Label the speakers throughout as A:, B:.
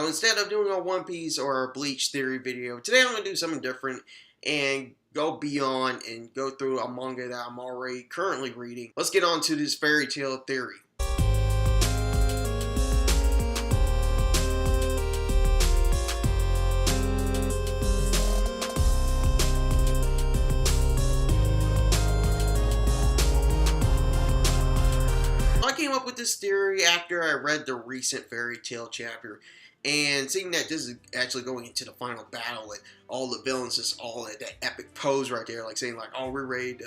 A: So instead of doing a One Piece or a Bleach theory video, today I'm going to do something different and go beyond and go through a manga that I'm already currently reading. Let's get on to this fairy tale theory. I came up with this theory after I read the recent fairy tale chapter, and seeing that this is actually going into the final battle with all the villains just all at that epic pose right there, like saying like, oh, we're ready to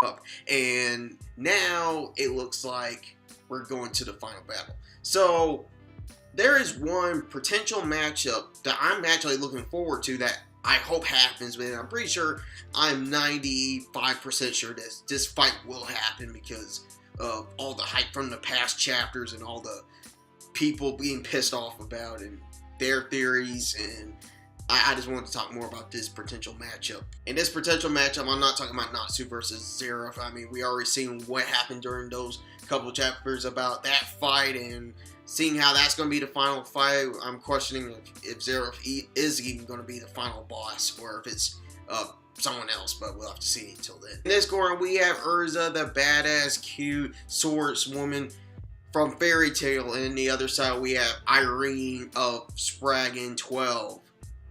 A: up. And now it looks like we're going to the final battle. So there is one potential matchup that I'm actually looking forward to that I hope happens, but I'm pretty sure, I'm 95% sure this fight will happen because of all the hype from the past chapters and all the people being pissed off about and their theories, and I just wanted to talk more about this potential matchup. In this potential matchup, I'm not talking about Natsu versus Zeref. I mean, we already seen what happened during those couple chapters about that fight, and seeing how that's going to be the final fight, I'm questioning if Zeref is even going to be the final boss, or if it's someone else, but we'll have to see until then. In this corner, we have Erza, the badass, cute swordswoman from Fairy Tail, and on the other side, we have Irene of Spraggan 12.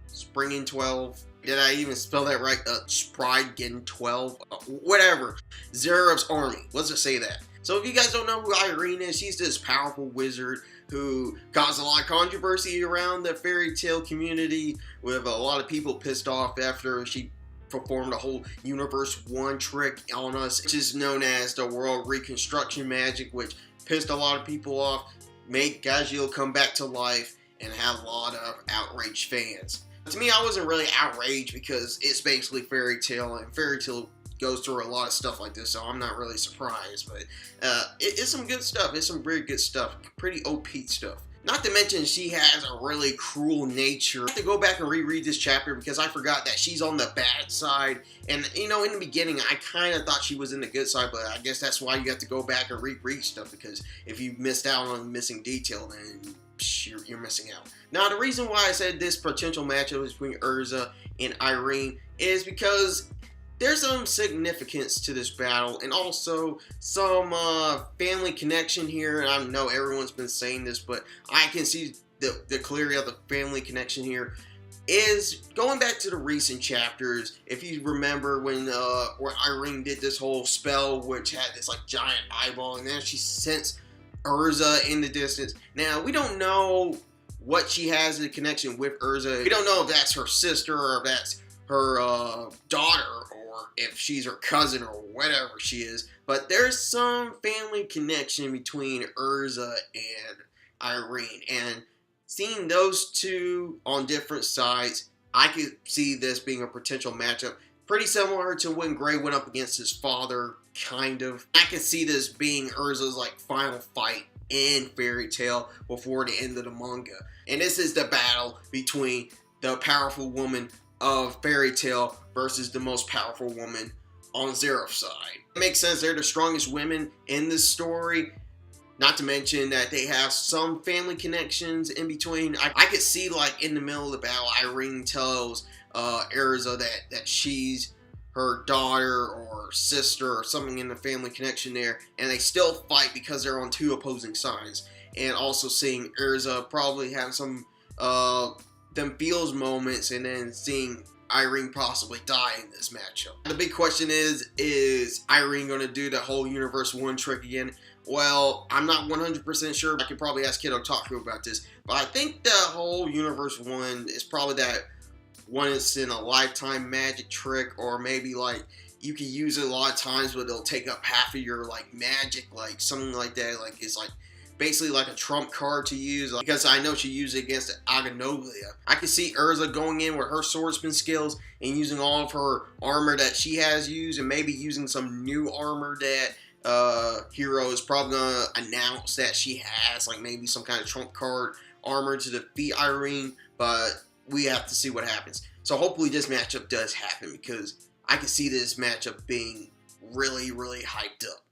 A: Springin 12. Did I even spell that right? Spraggan 12. Whatever. Zeref's army. Let's just say that. So if you guys don't know who Irene is, she's this powerful wizard who caused a lot of controversy around the Fairy Tail community, with a lot of people pissed off after she performed a whole Universe 1 trick on us, which is known as the World Reconstruction Magic, which pissed a lot of people off, made Gajeel come back to life, and have a lot of outraged fans. To me, I wasn't really outraged because it's basically Fairy Tail, and Fairy Tail goes through a lot of stuff like this, so I'm not really surprised. But it's some good stuff. It's some very good stuff. Pretty OP stuff. Not to mention, she has a really cruel nature. I have to go back and reread this chapter because I forgot that she's on the bad side. And, you know, in the beginning, I kind of thought she was in the good side, but I guess that's why you have to go back and reread stuff, because if you missed out on a missing detail, then you're missing out. Now, the reason why I said this potential matchup between Erza and Irene is because there's some significance to this battle, and also some family connection here. And I know everyone's been saying this, but I can see the clarity of the family connection here is going back to the recent chapters. If you remember when Irene did this whole spell, which had this like giant eyeball, and then she sensed Erza in the distance. Now, we don't know what she has in the connection with Erza. We don't know if that's her sister or if that's her daughter, or if she's her cousin or whatever she is. But there's some family connection between Erza and Irene. And seeing those two on different sides, I could see this being a potential matchup. Pretty similar to when Gray went up against his father, kind of. I can see this being Erza's like final fight in Fairy Tail before the end of the manga. And this is the battle between the powerful woman of Fairy Tail versus the most powerful woman on Zeref's side. It makes sense, they're the strongest women in this story. Not to mention that they have some family connections in between. I could see like in the middle of the battle, Irene tells Erza that she's her daughter or sister or something in the family connection there, and they still fight because they're on two opposing sides. And also seeing Erza probably have some them feels moments, and then seeing Irene possibly die in this matchup. The big question is Irene going to do the whole Universe 1 trick again? Well, I'm not 100% sure. I could probably ask Kiddo Taku about this, but I think the whole Universe 1 is probably that once in a lifetime magic trick, or maybe like you can use it a lot of times, but it'll take up half of your like magic, like something like that. Like it's like basically like a trump card to use, because I know she used it against Aganoglia. I can see Erza going in with her swordsman skills and using all of her armor that she has used, and maybe using some new armor that Hero is probably gonna announce that she has, like maybe some kind of trump card armor to defeat Irene, but we have to see what happens. So hopefully this matchup does happen, because I can see this matchup being really, really hyped up.